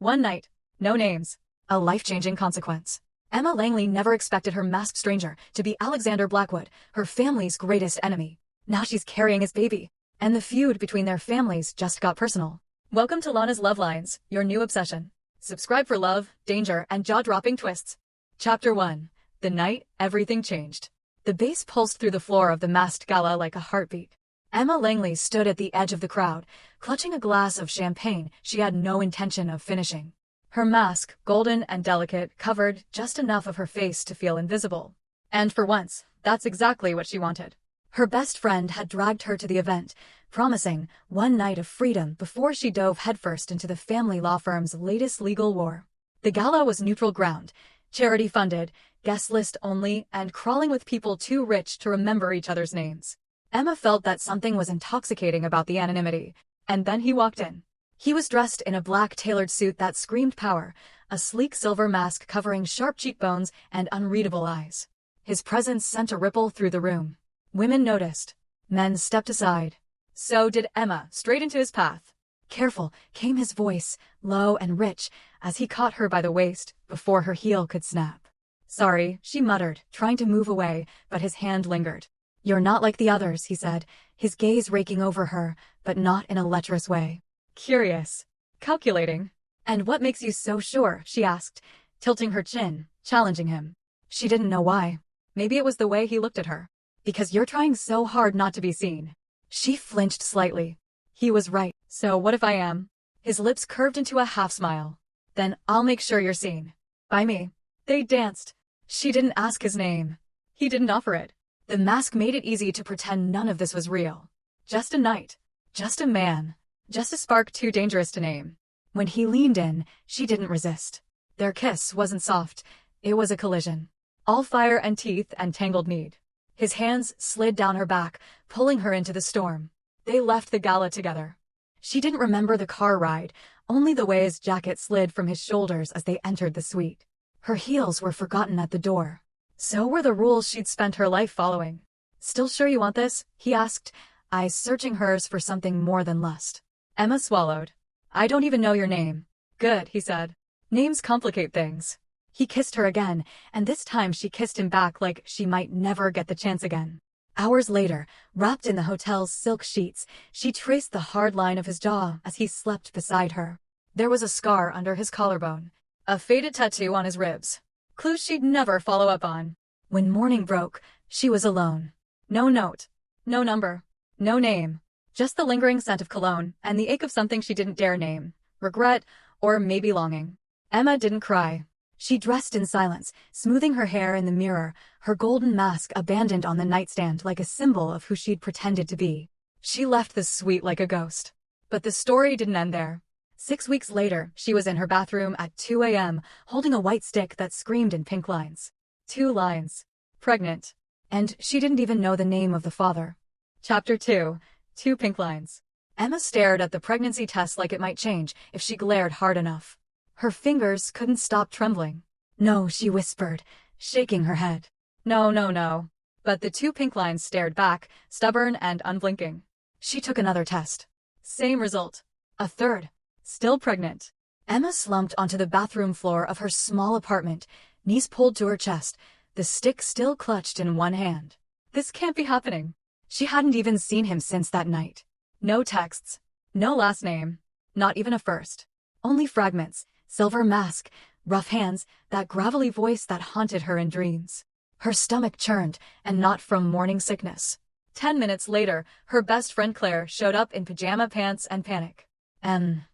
One night. No names. A life-changing consequence. Emma Langley never expected her masked stranger to be Alexander Blackwood, her family's greatest enemy. Now she's carrying his baby. And the feud between their families just got personal. Welcome to Lana's Love Lines, your new obsession. Subscribe for love, danger, and jaw-dropping twists. Chapter 1. The night everything changed. The bass pulsed through the floor of the masked gala like a heartbeat. Emma Langley stood at the edge of the crowd, clutching a glass of champagne she had no intention of finishing. Her mask, golden and delicate, covered just enough of her face to feel invisible. And for once, that's exactly what she wanted. Her best friend had dragged her to the event, promising one night of freedom before she dove headfirst into the family law firm's latest legal war. The gala was neutral ground, charity-funded, guest list only, and crawling with people too rich to remember each other's names. Emma felt that something was intoxicating about the anonymity, and then he walked in. He was dressed in a black tailored suit that screamed power, a sleek silver mask covering sharp cheekbones and unreadable eyes. His presence sent a ripple through the room. Women noticed. Men stepped aside. So did Emma, straight into his path. Careful, came his voice, low and rich, as he caught her by the waist, before her heel could snap. Sorry, she muttered, trying to move away, but his hand lingered. You're not like the others, he said, his gaze raking over her, but not in a lecherous way. Curious. Calculating. And what makes you so sure, she asked, tilting her chin, challenging him. She didn't know why. Maybe it was the way he looked at her. Because you're trying so hard not to be seen. She flinched slightly. He was right. So what if I am? His lips curved into a half-smile. Then I'll make sure you're seen. By me. They danced. She didn't ask his name. He didn't offer it. The mask made it easy to pretend none of this was real. Just a night. Just a man. Just a spark too dangerous to name. When he leaned in, she didn't resist. Their kiss wasn't soft. It was a collision. All fire and teeth and tangled need. His hands slid down her back, pulling her into the storm. They left the gala together. She didn't remember the car ride, only the way his jacket slid from his shoulders as they entered the suite. Her heels were forgotten at the door. So were the rules she'd spent her life following. Still sure you want this? He asked, eyes searching hers for something more than lust. Emma swallowed. I don't even know your name. Good, he said. Names complicate things. He kissed her again, and this time she kissed him back like she might never get the chance again. Hours later, wrapped in the hotel's silk sheets, she traced the hard line of his jaw as he slept beside her. There was a scar under his collarbone, a faded tattoo on his ribs. Clues she'd never follow up on. When morning broke, she was alone. No note. No number. No name. Just the lingering scent of cologne and the ache of something she didn't dare name. Regret, or maybe longing. Emma didn't cry. She dressed in silence, smoothing her hair in the mirror, her golden mask abandoned on the nightstand like a symbol of who she'd pretended to be. She left the suite like a ghost. But the story didn't end there. 6 weeks later, she was in her bathroom at 2 a.m., holding a white stick that screamed in pink lines. 2 lines. Pregnant. And she didn't even know the name of the father. Chapter 2. 2 pink lines. Emma stared at the pregnancy test like it might change if she glared hard enough. Her fingers couldn't stop trembling. No, she whispered, shaking her head. No, no, no. But the 2 pink lines stared back, stubborn and unblinking. She took another test. Same result. A third. Still pregnant. Emma slumped onto the bathroom floor of her small apartment, knees pulled to her chest, the stick still clutched in one hand. This can't be happening. She hadn't even seen him since that night. No texts. No last name. Not even a first. Only fragments. Silver mask, rough hands, that gravelly voice that haunted her in dreams. Her stomach churned, and not from morning sickness. 10 minutes later, her best friend Claire showed up in pajama pants and panic.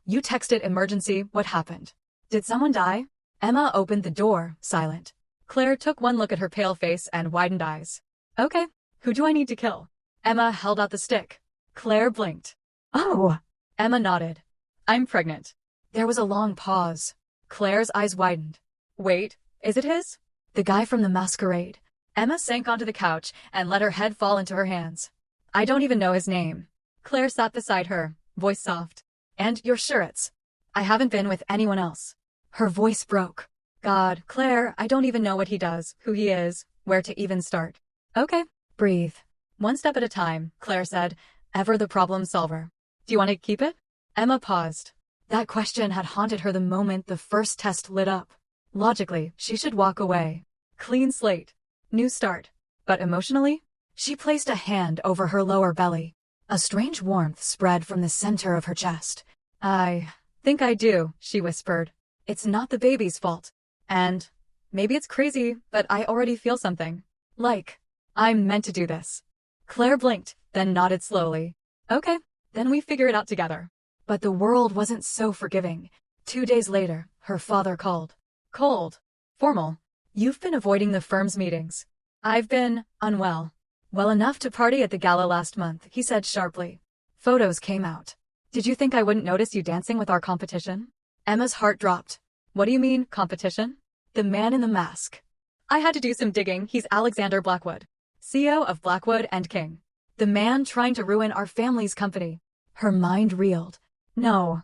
You texted emergency, what happened? Did someone die? Emma opened the door, silent. Claire took one look at her pale face and widened eyes. Okay, who do I need to kill? Emma held out the stick. Claire blinked. Oh! Emma nodded. I'm pregnant. There was a long pause. Claire's eyes widened. Wait, is it his? The guy from the masquerade. Emma sank onto the couch and let her head fall into her hands. I don't even know his name. Claire sat beside her, voice soft. And you're sure it's? I haven't been with anyone else. Her voice broke. God, Claire, I don't even know what he does, who he is, where to even start. Okay, breathe. One step at a time, Claire said, ever the problem solver. Do you want to keep it? Emma paused. That question had haunted her the moment the first test lit up. Logically, she should walk away. Clean slate. New start. But emotionally? She placed a hand over her lower belly. A strange warmth spread from the center of her chest. I think I do, she whispered. It's not the baby's fault. And maybe it's crazy, but I already feel something. Like, I'm meant to do this. Claire blinked, then nodded slowly. Okay, then we figure it out together. But the world wasn't so forgiving. 2 days later, her father called. Cold. Formal. You've been avoiding the firm's meetings. I've been unwell. Well enough to party at the gala last month, he said sharply. Photos came out. Did you think I wouldn't notice you dancing with our competition? Emma's heart dropped. What do you mean, competition? The man in the mask. I had to do some digging. He's Alexander Blackwood, CEO of Blackwood and King. The man trying to ruin our family's company. Her mind reeled. No,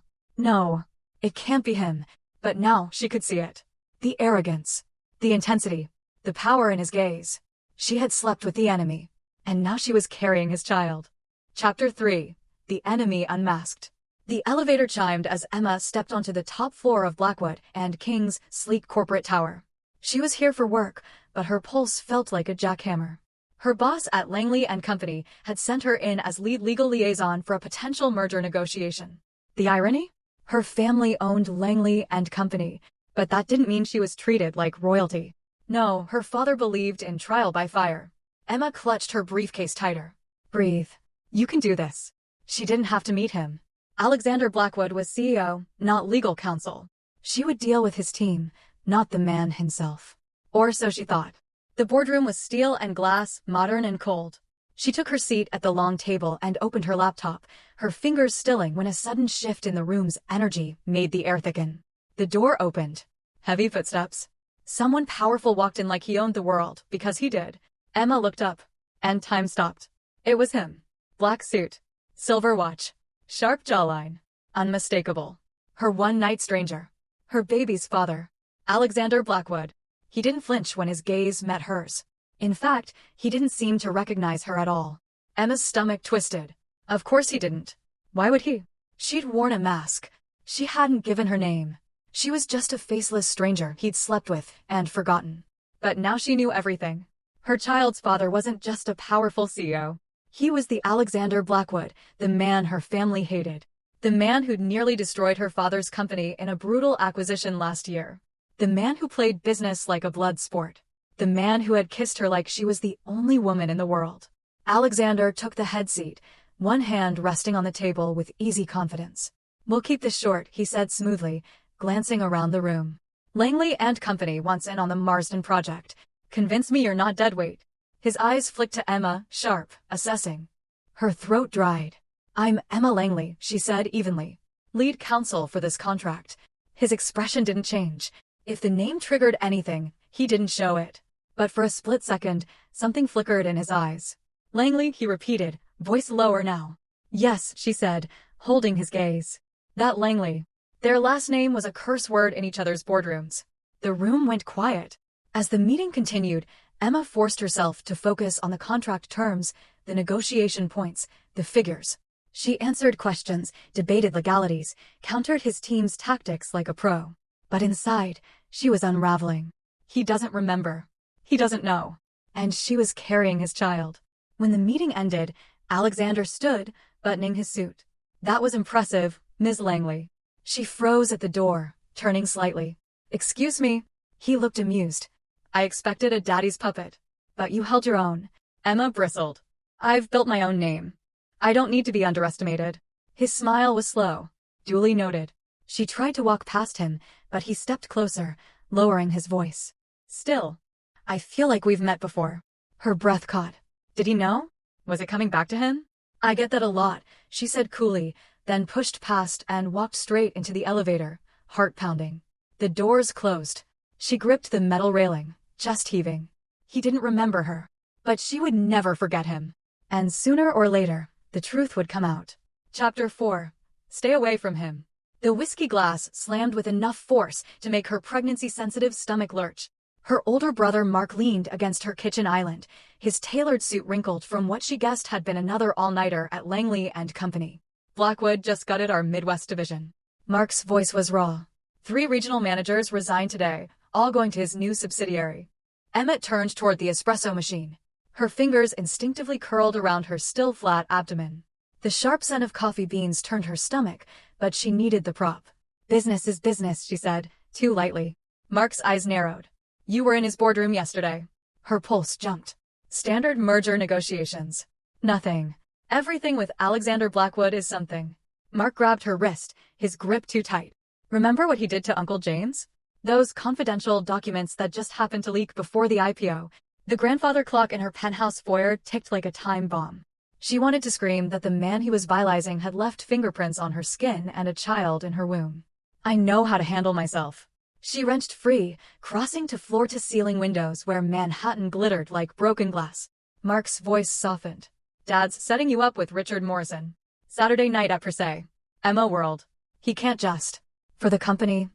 it can't be him. But now she could see it. The arrogance, the intensity, the power in his gaze. She had slept with the enemy, and now she was carrying his child. Chapter 3. The Enemy Unmasked. The elevator chimed as Emma stepped onto the top floor of Blackwood and King's sleek corporate tower. She was here for work, but her pulse felt like a jackhammer. Her boss at Langley and Company had sent her in as lead legal liaison for a potential merger negotiation. The irony? Her family owned Langley and Company, but that didn't mean she was treated like royalty. No, her father believed in trial by fire. Emma clutched her briefcase tighter. Breathe. You can do this. She didn't have to meet him. Alexander Blackwood was CEO, not legal counsel. She would deal with his team, not the man himself. Or so she thought. The boardroom was steel and glass, modern and cold. She took her seat at the long table and opened her laptop, her fingers stilling when a sudden shift in the room's energy made the air thicken. The door opened. Heavy footsteps. Someone powerful walked in like he owned the world, because he did. Emma looked up, and time stopped. It was him. Black suit. Silver watch. Sharp jawline. Unmistakable. Her one-night stranger. Her baby's father. Alexander Blackwood. He didn't flinch when his gaze met hers. In fact, he didn't seem to recognize her at all. Emma's stomach twisted. Of course he didn't. Why would he? She'd worn a mask. She hadn't given her name. She was just a faceless stranger he'd slept with and forgotten. But now she knew everything. Her child's father wasn't just a powerful CEO. He was the Alexander Blackwood, the man her family hated. The man who'd nearly destroyed her father's company in a brutal acquisition last year. The man who played business like a blood sport. The man who had kissed her like she was the only woman in the world. Alexander took the head seat, one hand resting on the table with easy confidence. We'll keep this short, he said smoothly, glancing around the room. Langley and Company wants in on the Marsden project. Convince me you're not deadweight. His eyes flicked to Emma, sharp, assessing. Her throat dried. I'm Emma Langley, she said evenly. Lead counsel for this contract. His expression didn't change. If the name triggered anything, he didn't show it. But for a split second, something flickered in his eyes. Langley, he repeated, voice lower now. Yes, she said, holding his gaze. That Langley. Their last name was a curse word in each other's boardrooms. The room went quiet. As the meeting continued, Emma forced herself to focus on the contract terms, the negotiation points, the figures. She answered questions, debated legalities, countered his team's tactics like a pro. But inside, she was unraveling. He doesn't remember. He doesn't know. And she was carrying his child. When the meeting ended, Alexander stood, buttoning his suit. That was impressive, Ms. Langley. She froze at the door, turning slightly. Excuse me. He looked amused. I expected a daddy's puppet. But you held your own. Emma bristled. I've built my own name. I don't need to be underestimated. His smile was slow. Duly noted. She tried to walk past him, but he stepped closer, lowering his voice. Still. I feel like we've met before. Her breath caught. Did he know? Was it coming back to him? I get that a lot, she said coolly, then pushed past and walked straight into the elevator, heart pounding. The doors closed. She gripped the metal railing, chest heaving. He didn't remember her. But she would never forget him. And sooner or later, the truth would come out. Chapter 4. Stay away from him. The whiskey glass slammed with enough force to make her pregnancy-sensitive stomach lurch. Her older brother Mark leaned against her kitchen island, his tailored suit wrinkled from what she guessed had been another all-nighter at Langley and Company. Blackwood just gutted our Midwest division. Mark's voice was raw. 3 regional managers resigned today, all going to his new subsidiary. Emmett turned toward the espresso machine. Her fingers instinctively curled around her still flat abdomen. The sharp scent of coffee beans turned her stomach, but she needed the prop. Business is business, she said, too lightly. Mark's eyes narrowed. You were in his boardroom yesterday. Her pulse jumped. Standard merger negotiations. Nothing. Everything with Alexander Blackwood is something. Mark grabbed her wrist, his grip too tight. Remember what he did to Uncle James? Those confidential documents that just happened to leak before the IPO. The grandfather clock in her penthouse foyer ticked like a time bomb. She wanted to scream that the man he was violizing had left fingerprints on her skin and a child in her womb. I know how to handle myself. She wrenched free, crossing to floor-to-ceiling windows where Manhattan glittered like broken glass. Mark's voice softened. Dad's setting you up with Richard Morrison. Saturday night at per se. Emma World. He can't just. For the company,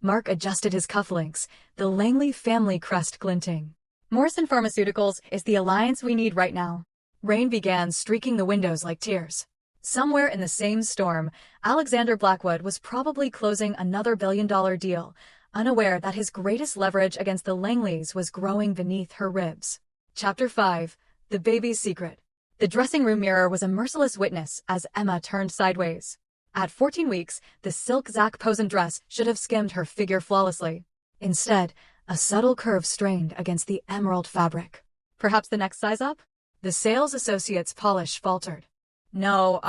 Mark adjusted his cufflinks, the Langley family crest glinting. Morrison Pharmaceuticals is the alliance we need right now. Rain began streaking the windows like tears. Somewhere in the same storm, Alexander Blackwood was probably closing another billion-dollar deal, unaware that his greatest leverage against the Langleys was growing beneath her ribs. Chapter 5. The Baby's Secret. The dressing room mirror was a merciless witness as Emma turned sideways. At 14 weeks, the silk Zac Posen dress should have skimmed her figure flawlessly. Instead, a subtle curve strained against the emerald fabric. Perhaps the next size up? The sales associate's polish faltered. No,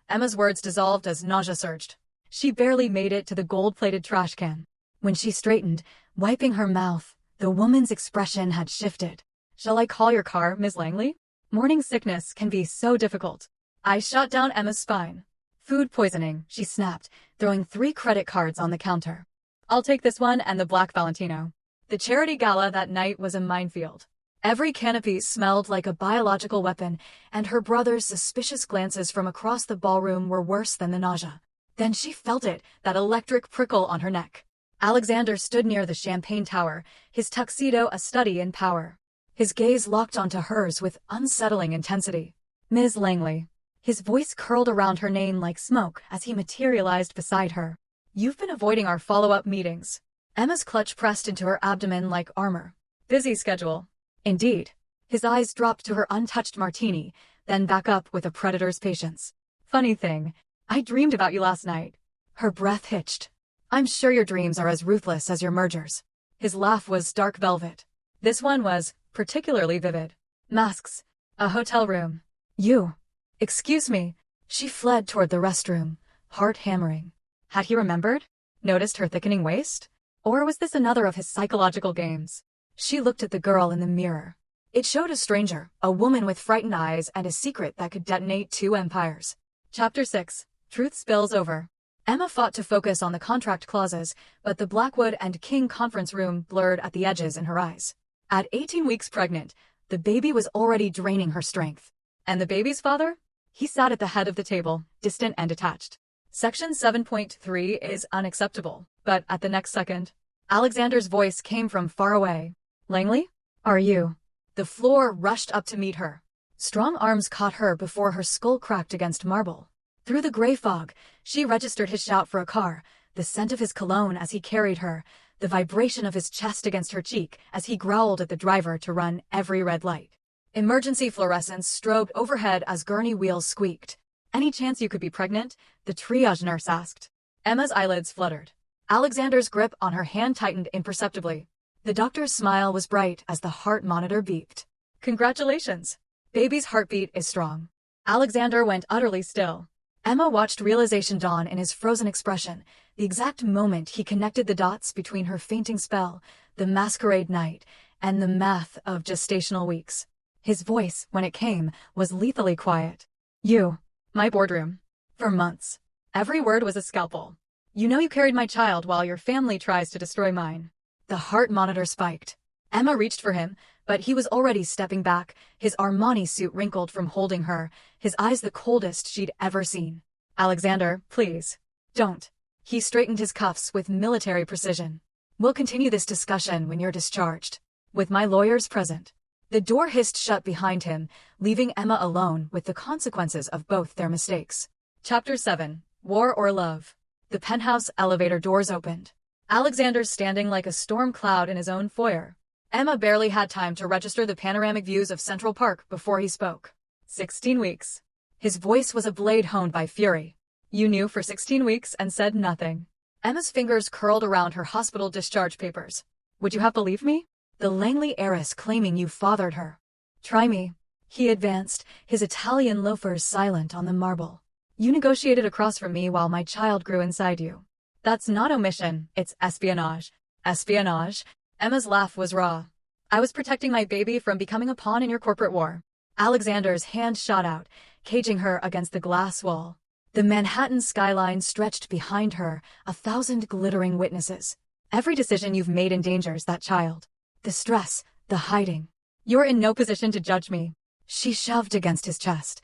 Emma's words dissolved as nausea surged. She barely made it to the gold-plated trash can. When she straightened, wiping her mouth, the woman's expression had shifted. Shall I call your car, Ms. Langley? Morning sickness can be so difficult. I shot down Emma's spine. Food poisoning, she snapped, throwing 3 credit cards on the counter. I'll take this one and the Black Valentino. The charity gala that night was a minefield. Every canopy smelled like a biological weapon, and her brother's suspicious glances from across the ballroom were worse than the nausea. Then she felt it, that electric prickle on her neck. Alexander stood near the champagne tower, his tuxedo a study in power. His gaze locked onto hers with unsettling intensity. Ms. Langley. His voice curled around her name like smoke as he materialized beside her. You've been avoiding our follow-up meetings. Emma's clutch pressed into her abdomen like armor. Busy schedule. Indeed. His eyes dropped to her untouched martini, then back up with a predator's patience. Funny thing, I dreamed about you last night. Her breath hitched. I'm sure your dreams are as ruthless as your mergers. His laugh was dark velvet. This one was particularly vivid. Masks. A hotel room. You. Excuse me. She fled toward the restroom, heart hammering. Had he remembered? Noticed her thickening waist? Or was this another of his psychological games? She looked at the girl in the mirror. It showed a stranger, a woman with frightened eyes and a secret that could detonate 2 empires. Chapter 6. Truth spills over. Emma fought to focus on the contract clauses, but the Blackwood and King conference room blurred at the edges in her eyes. At 18 weeks pregnant, the baby was already draining her strength. And the baby's father? He sat at the head of the table, distant and detached. Section 7.3 is unacceptable, but at the next second, Alexander's voice came from far away. Langley? Are you? The floor rushed up to meet her. Strong arms caught her before her skull cracked against marble. Through the gray fog, she registered his shout for a car, the scent of his cologne as he carried her, the vibration of his chest against her cheek as he growled at the driver to run every red light. Emergency fluorescence strobed overhead as gurney wheels squeaked. Any chance you could be pregnant? The triage nurse asked. Emma's eyelids fluttered. Alexander's grip on her hand tightened imperceptibly. The doctor's smile was bright as the heart monitor beeped. Congratulations. Baby's heartbeat is strong. Alexander went utterly still. Emma watched realization dawn in his frozen expression, the exact moment he connected the dots between her fainting spell, the masquerade night, and the math of gestational weeks. His voice, when it came, was lethally quiet. You. My boardroom. For months. Every word was a scalpel. You know you carried my child while your family tries to destroy mine. The heart monitor spiked. Emma reached for him, but he was already stepping back, his Armani suit wrinkled from holding her, his eyes the coldest she'd ever seen. Alexander, please. Don't. He straightened his cuffs with military precision. We'll continue this discussion when you're discharged. With my lawyers present. The door hissed shut behind him, leaving Emma alone with the consequences of both their mistakes. Chapter 7. War or Love. The penthouse elevator doors opened. Alexander's standing like a storm cloud in his own foyer. Emma barely had time to register the panoramic views of Central Park before he spoke. 16 weeks. His voice was a blade honed by fury. You knew for 16 weeks and said nothing. Emma's fingers curled around her hospital discharge papers. Would you have believed me? The Langley heiress claiming you fathered her. Try me. He advanced, his Italian loafers silent on the marble. You negotiated across from me while my child grew inside you. That's not omission, it's espionage. Espionage? Emma's laugh was raw. I was protecting my baby from becoming a pawn in your corporate war. Alexander's hand shot out, caging her against the glass wall. The Manhattan skyline stretched behind her, 1,000 glittering witnesses. Every decision you've made endangers that child. The stress, the hiding. You're in no position to judge me. She shoved against his chest.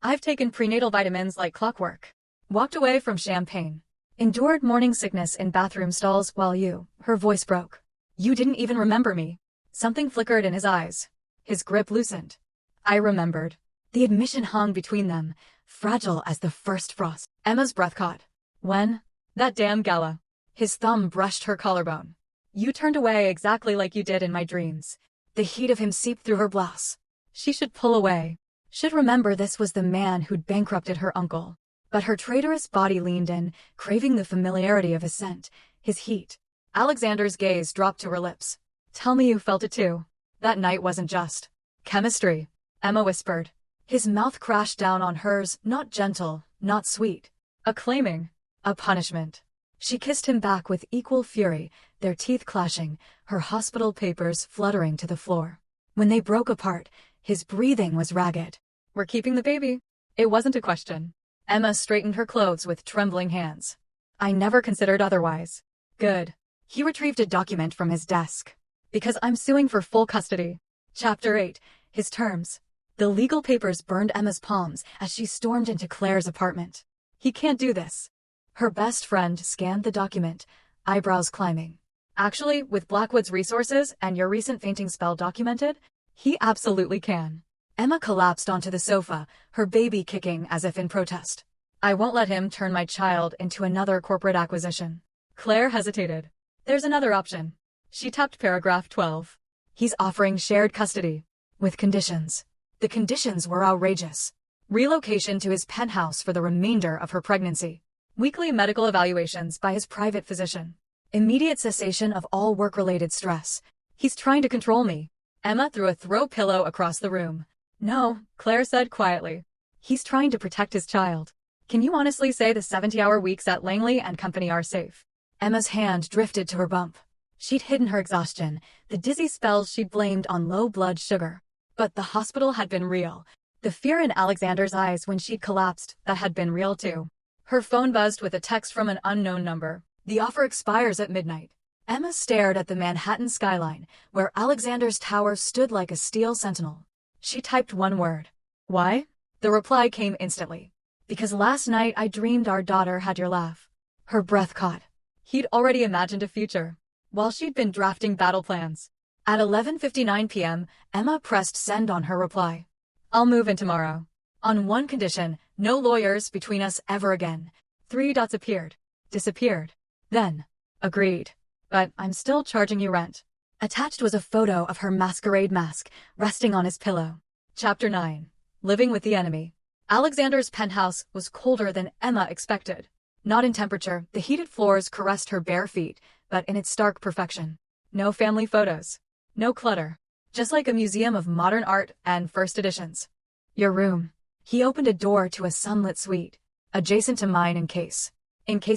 I've taken prenatal vitamins like clockwork. Walked away from champagne. Endured morning sickness in bathroom stalls while her voice broke. You didn't even remember me. Something flickered in his eyes. His grip loosened. I remembered. The admission hung between them, fragile as the first frost. Emma's breath caught. When? That damn gala. His thumb brushed her collarbone. You turned away exactly like you did in my dreams. The heat of him seeped through her blouse. She should pull away. Should remember this was the man who'd bankrupted her uncle. But her traitorous body leaned in, craving the familiarity of his scent, his heat. Alexander's gaze dropped to her lips. Tell me you felt it too. That night wasn't just chemistry, Emma whispered. His mouth crashed down on hers, not gentle, not sweet. A claiming. A punishment. She kissed him back with equal fury, their teeth clashing, her hospital papers fluttering to the floor. When they broke apart, his breathing was ragged. We're keeping the baby. It wasn't a question. Emma straightened her clothes with trembling hands. I never considered otherwise. Good. He retrieved a document from his desk. Because I'm suing for full custody. Chapter 8. His terms. The legal papers burned Emma's palms as she stormed into Claire's apartment. He can't do this. Her best friend scanned the document, eyebrows climbing. Actually, with Blackwood's resources and your recent fainting spell documented, he absolutely can. Emma collapsed onto the sofa, her baby kicking as if in protest. I won't let him turn my child into another corporate acquisition. Claire hesitated. There's another option. She tapped paragraph 12. He's offering shared custody. With conditions. The conditions were outrageous. Relocation to his penthouse for the remainder of her pregnancy. Weekly medical evaluations by his private physician. Immediate cessation of all work-related stress. He's trying to control me. Emma threw a throw pillow across the room. No, Claire said quietly. He's trying to protect his child. Can you honestly say the 70-hour weeks at Langley and Company are safe? Emma's hand drifted to her bump. She'd hidden her exhaustion, the dizzy spells she'd blamed on low blood sugar. But the hospital had been real. The fear in Alexander's eyes when she'd collapsed, that had been real too. Her phone buzzed with a text from an unknown number. The offer expires at midnight. Emma stared at the Manhattan skyline, where Alexander's tower stood like a steel sentinel. She typed one word. Why? The reply came instantly. Because last night I dreamed our daughter had your laugh. Her breath caught. He'd already imagined a future, while she'd been drafting battle plans. At 11:59 p.m., Emma pressed send on her reply. I'll move in tomorrow. On one condition, no lawyers between us ever again. 3 dots appeared. Disappeared. Then. Agreed. But I'm still charging you rent. Attached was a photo of her masquerade mask, resting on his pillow. Chapter 9. Living with the enemy. Alexander's penthouse was colder than Emma expected. Not in temperature, the heated floors caressed her bare feet, but in its stark perfection. No family photos. No clutter. Just like a museum of modern art and first editions. Your room. He opened a door to a sunlit suite, adjacent to mine in case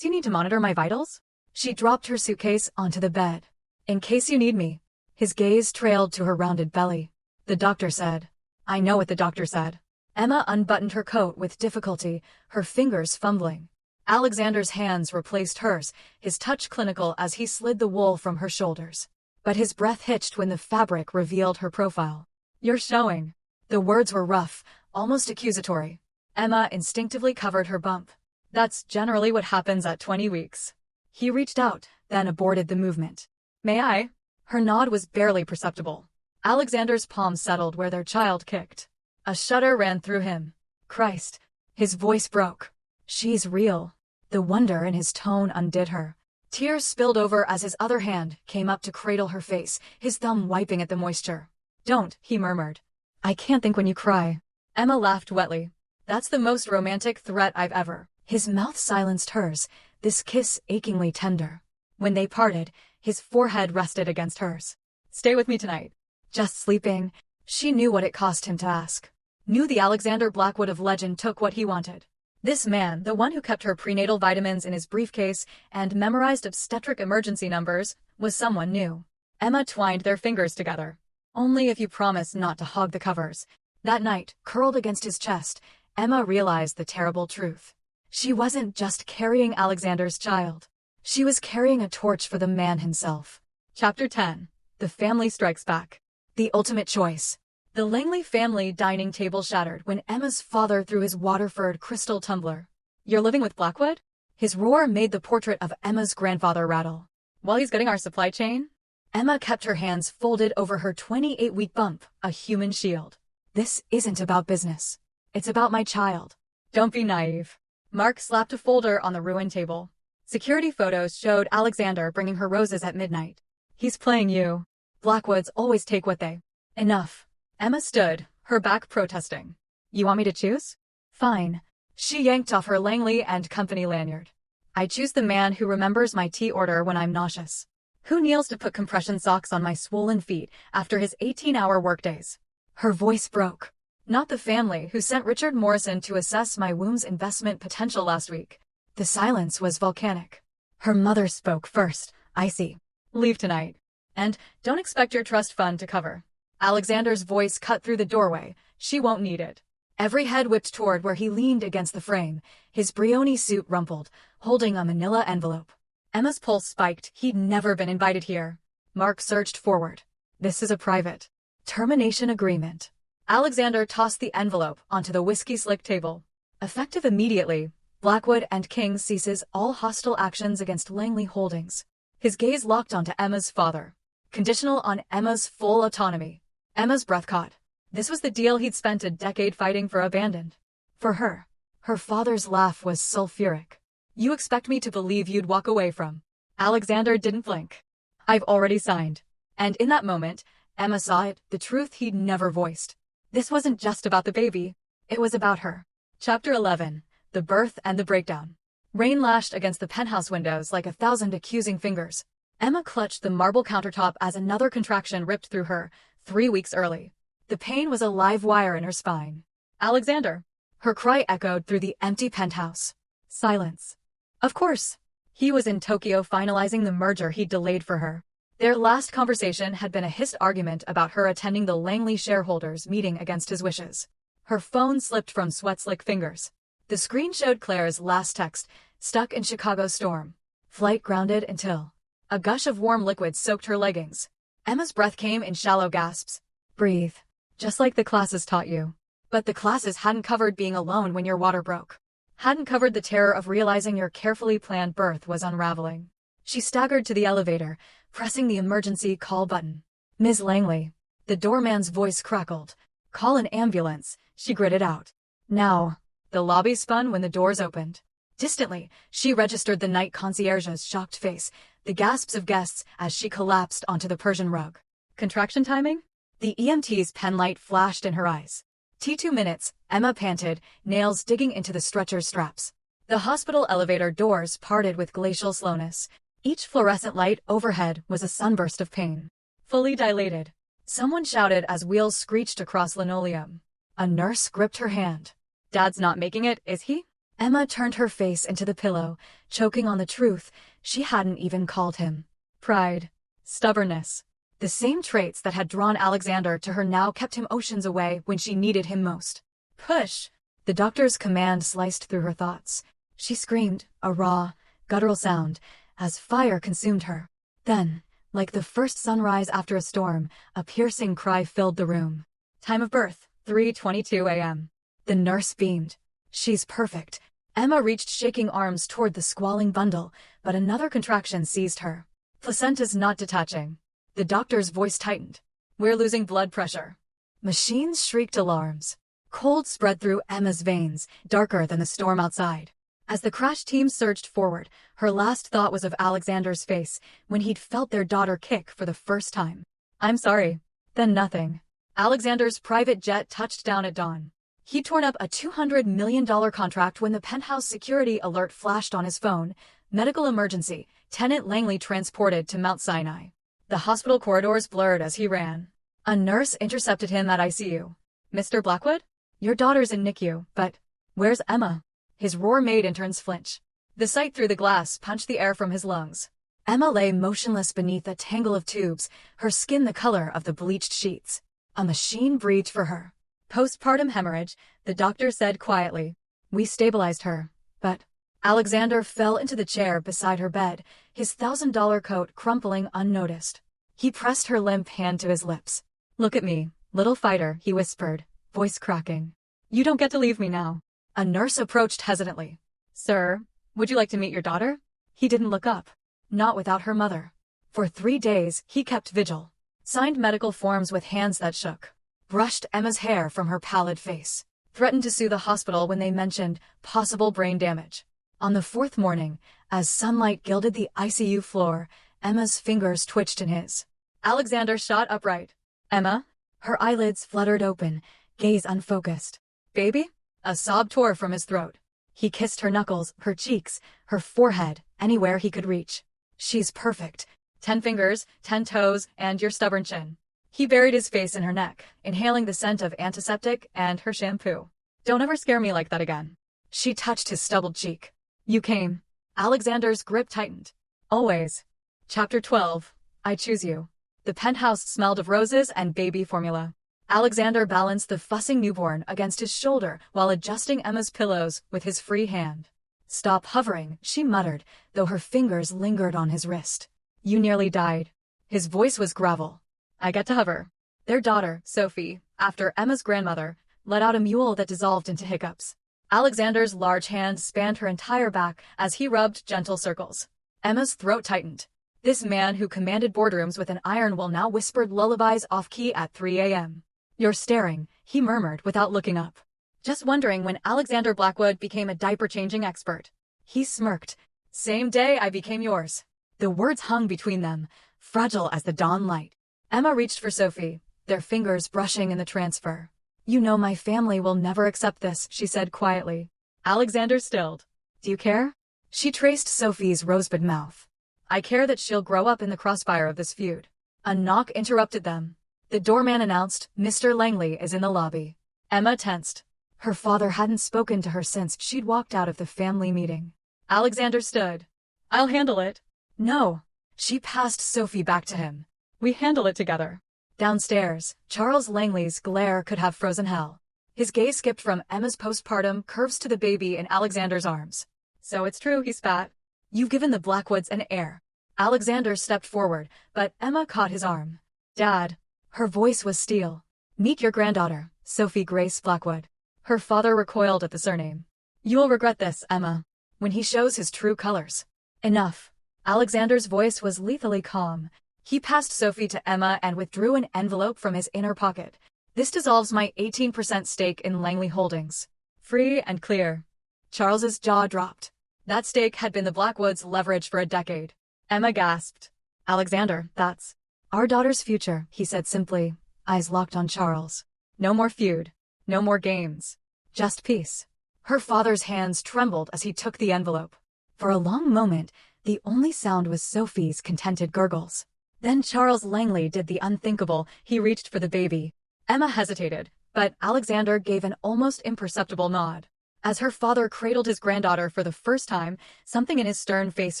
you need to monitor my vitals? She dropped her suitcase onto the bed. In case you need me. His gaze trailed to her rounded belly. The doctor said. I know what the doctor said. Emma unbuttoned her coat with difficulty, her fingers fumbling. Alexander's hands replaced hers, his touch clinical as he slid the wool from her shoulders. But his breath hitched when the fabric revealed her profile. You're showing. The words were rough, almost accusatory. Emma instinctively covered her bump. That's generally what happens at 20 weeks. He reached out, then aborted the movement. May I? Her nod was barely perceptible. Alexander's palms settled where their child kicked. A shudder ran through him. Christ. His voice broke. She's real. The wonder in his tone undid her. Tears spilled over as his other hand came up to cradle her face, his thumb wiping at the moisture. "Don't," he murmured. "I can't think when you cry." Emma laughed wetly. "That's the most romantic threat I've ever." His mouth silenced hers, this kiss achingly tender. When they parted, his forehead rested against hers. "Stay with me tonight." "Just sleeping." She knew what it cost him to ask. Knew the Alexander Blackwood of legend took what he wanted. This man, the one who kept her prenatal vitamins in his briefcase and memorized obstetric emergency numbers, was someone new. Emma twined their fingers together. "Only if you promise not to hog the covers." That night, curled against his chest, Emma realized the terrible truth. She wasn't just carrying Alexander's child. She was carrying a torch for the man himself. Chapter 10. The Family Strikes Back. The ultimate choice. The Langley family dining table shattered when Emma's father threw his Waterford crystal tumbler. "You're living with Blackwood?" His roar made the portrait of Emma's grandfather rattle. "While he's getting our supply chain?" Emma kept her hands folded over her 28-week bump, a human shield. "This isn't about business. It's about my child." "Don't be naive." Mark slapped a folder on the ruined table. Security photos showed Alexander bringing her roses at midnight. "He's playing you. Blackwoods always take what they..." "Enough." Emma stood, her back protesting. "You want me to choose?" "Fine." She yanked off her Langley and Company lanyard. "I choose the man who remembers my tea order when I'm nauseous. Who kneels to put compression socks on my swollen feet after his 18-hour workdays." Her voice broke. "Not the family who sent Richard Morrison to assess my womb's investment potential last week." The silence was volcanic. Her mother spoke first. "I see. Leave tonight. And don't expect your trust fund to cover." Alexander's voice cut through the doorway. "She won't need it." Every head whipped toward where he leaned against the frame, his Brioni suit rumpled, holding a manila envelope. Emma's pulse spiked. He'd never been invited here. Mark surged forward. "This is a private termination agreement." Alexander tossed the envelope onto the whiskey-slick table. "Effective immediately, Blackwood and King ceases all hostile actions against Langley Holdings." His gaze locked onto Emma's father. "Conditional on Emma's full autonomy." Emma's breath caught. This was the deal he'd spent a decade fighting for abandoned. For her. Her father's laugh was sulfuric. "You expect me to believe you'd walk away from..." Alexander didn't blink. "I've already signed." And in that moment, Emma saw it, the truth he'd never voiced. This wasn't just about the baby. It was about her. Chapter 11. The Birth and the Breakdown. Rain lashed against the penthouse windows like 1,000 accusing fingers. Emma clutched the marble countertop as another contraction ripped through her, 3 weeks early. The pain was a live wire in her spine. "Alexander!" Her cry echoed through the empty penthouse. Silence. Of course. He was in Tokyo finalizing the merger he'd delayed for her. Their last conversation had been a hissed argument about her attending the Langley shareholders' meeting against his wishes. Her phone slipped from sweat-slick fingers. The screen showed Claire's last text, "Stuck in Chicago storm. Flight grounded until..." A gush of warm liquid soaked her leggings. Emma's breath came in shallow gasps. "Breathe. Just like the classes taught you." But the classes hadn't covered being alone when your water broke. Hadn't covered the terror of realizing your carefully planned birth was unraveling. She staggered to the elevator, pressing the emergency call button. "Ms. Langley." The doorman's voice crackled. "Call an ambulance," she gritted out. "Now." The lobby spun when the doors opened. Distantly, she registered the night concierge's shocked face, the gasps of guests as she collapsed onto the Persian rug. "Contraction timing?" The EMT's penlight flashed in her eyes. "T2 minutes," Emma panted, nails digging into the stretcher straps. The hospital elevator doors parted with glacial slowness. Each fluorescent light overhead was a sunburst of pain. "Fully dilated." Someone shouted as wheels screeched across linoleum. A nurse gripped her hand. "Dad's not making it, is he?" Emma turned her face into the pillow, choking on the truth. She hadn't even called him. Pride. Stubbornness. The same traits that had drawn Alexander to her now kept him oceans away when she needed him most. "Push!" The doctor's command sliced through her thoughts. She screamed, a raw, guttural sound, as fire consumed her. Then, like the first sunrise after a storm, a piercing cry filled the room. "Time of birth, 3:22 a.m. The nurse beamed. "She's perfect." Emma reached shaking arms toward the squalling bundle, but another contraction seized her. "Placenta's not detaching." The doctor's voice tightened. "We're losing blood pressure." Machines shrieked alarms. Cold spread through Emma's veins, darker than the storm outside. As the crash team surged forward, her last thought was of Alexander's face when he'd felt their daughter kick for the first time. "I'm sorry." Then nothing. Alexander's private jet touched down at dawn. He'd torn up a $200 million contract when the penthouse security alert flashed on his phone. Medical emergency, Tenant Langley transported to Mount Sinai. The hospital corridors blurred as he ran. A nurse intercepted him at ICU. "Mr. Blackwood? Your daughter's in NICU, but where's Emma?" His roar made interns flinch. The sight through the glass punched the air from his lungs. Emma lay motionless beneath a tangle of tubes, her skin the color of the bleached sheets. A machine breathed for her. "Postpartum hemorrhage," the doctor said quietly. "We stabilized her, but—" Alexander fell into the chair beside her bed, his $1,000 coat crumpling unnoticed. He pressed her limp hand to his lips. "Look at me, little fighter," he whispered, voice cracking. "You don't get to leave me now." A nurse approached hesitantly. "Sir, would you like to meet your daughter?" He didn't look up. Not without her mother. For 3 days, he kept vigil. Signed medical forms with hands that shook. Brushed Emma's hair from her pallid face. Threatened to sue the hospital when they mentioned possible brain damage. On the 4th morning, as sunlight gilded the ICU floor, Emma's fingers twitched in his. Alexander shot upright. "Emma?" Her eyelids fluttered open, gaze unfocused. "Baby?" A sob tore from his throat. He kissed her knuckles, her cheeks, her forehead, anywhere he could reach. "She's perfect. 10 fingers, 10 toes, and your stubborn chin." He buried his face in her neck, inhaling the scent of antiseptic and her shampoo. "Don't ever scare me like that again." She touched his stubbled cheek. "You came." Alexander's grip tightened. "Always." Chapter 12. I Choose You. The penthouse smelled of roses and baby formula. Alexander balanced the fussing newborn against his shoulder while adjusting Emma's pillows with his free hand. "Stop hovering," she muttered, though her fingers lingered on his wrist. "You nearly died." His voice was gravel. "I get to hover." Their daughter, Sophie, after Emma's grandmother, let out a mewl that dissolved into hiccups. Alexander's large hand spanned her entire back as he rubbed gentle circles. Emma's throat tightened. This man who commanded boardrooms with an iron will now whispered lullabies off-key at 3 a.m. "You're staring," he murmured without looking up. "Just wondering when Alexander Blackwood became a diaper-changing expert." He smirked. "Same day I became yours." The words hung between them, fragile as the dawn light. Emma reached for Sophie, their fingers brushing in the transfer. "You know my family will never accept this," she said quietly. Alexander stilled. "Do you care?" She traced Sophie's rosebud mouth. "I care that she'll grow up in the crossfire of this feud." A knock interrupted them. The doorman announced, "Mr. Langley is in the lobby." Emma tensed. Her father hadn't spoken to her since she'd walked out of the family meeting. Alexander stood. "I'll handle it." "No." She passed Sophie back to him. "We handle it together." Downstairs, Charles Langley's glare could have frozen hell. His gaze skipped from Emma's postpartum curves to the baby in Alexander's arms. "So it's true," he spat. "You've given the Blackwoods an heir." Alexander stepped forward, but Emma caught his arm. "Dad." Her voice was steel. "Meet your granddaughter, Sophie Grace Blackwood." Her father recoiled at the surname. "You'll regret this, Emma, when he shows his true colors." "Enough." Alexander's voice was lethally calm. He passed Sophie to Emma and withdrew an envelope from his inner pocket. "This dissolves my 18% stake in Langley Holdings." Free and clear. Charles's jaw dropped. That stake had been the Blackwoods' leverage for a decade. Emma gasped. "Alexander, that's our daughter's future," he said simply, eyes locked on Charles. "No more feud. No more games. Just peace." Her father's hands trembled as he took the envelope. For a long moment, the only sound was Sophie's contented gurgles. Then Charles Langley did the unthinkable. He reached for the baby. Emma hesitated, but Alexander gave an almost imperceptible nod. As her father cradled his granddaughter for the first time, something in his stern face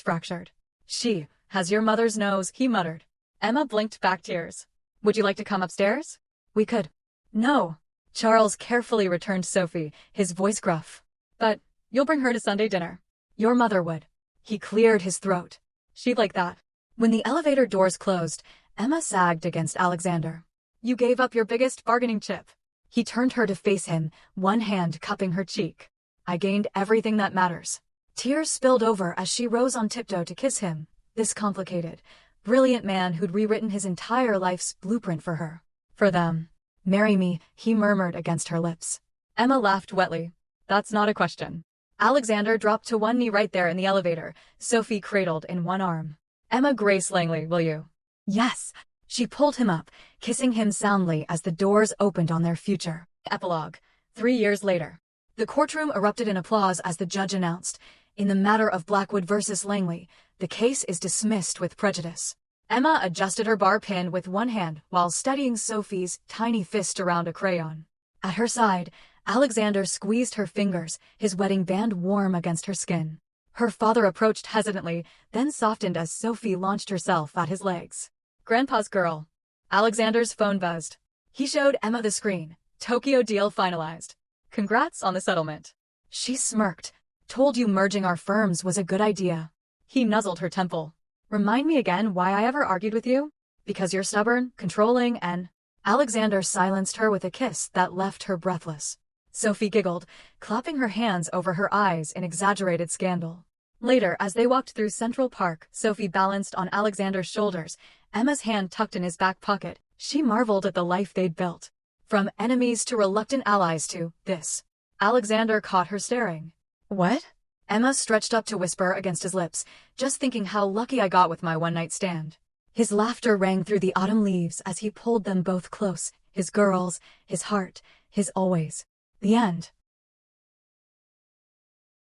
fractured. "She has your mother's nose," he muttered. Emma blinked back tears. "Would you like to come upstairs? We could." "No." Charles carefully returned Sophie, his voice gruff. "But you'll bring her to Sunday dinner." "Your mother would." He cleared his throat. "She'd like that." When the elevator doors closed, Emma sagged against Alexander. "You gave up your biggest bargaining chip." He turned her to face him, one hand cupping her cheek. "I gained everything that matters." Tears spilled over as she rose on tiptoe to kiss him, this complicated, brilliant man who'd rewritten his entire life's blueprint for her. For them. "Marry me," he murmured against her lips. Emma laughed wetly. "That's not a question." Alexander dropped to one knee right there in the elevator, Sophie cradled in one arm. Emma Grace Langley, will you? Yes. She pulled him up, kissing him soundly as the doors opened on their future. Epilogue. 3 years later. The courtroom erupted in applause as the judge announced, in the matter of Blackwood versus Langley, the case is dismissed with prejudice. Emma adjusted her bar pin with one hand while steadying Sophie's tiny fist around a crayon. At her side, Alexander squeezed her fingers, his wedding band warm against her skin. Her father approached hesitantly, then softened as Sophie launched herself at his legs. Grandpa's girl. Alexander's phone buzzed. He showed Emma the screen. Tokyo deal finalized. Congrats on the settlement. She smirked. Told you merging our firms was a good idea. He nuzzled her temple. Remind me again why I ever argued with you? Because you're stubborn, controlling, and... Alexander silenced her with a kiss that left her breathless. Sophie giggled, clapping her hands over her eyes in exaggerated scandal. Later, as they walked through Central Park, Sophie balanced on Alexander's shoulders, Emma's hand tucked in his back pocket. She marveled at the life they'd built. From enemies to reluctant allies to this. Alexander caught her staring. What? Emma stretched up to whisper against his lips, just thinking how lucky I got with my one-night stand. His laughter rang through the autumn leaves as he pulled them both close, his girls, his heart, his always. The end.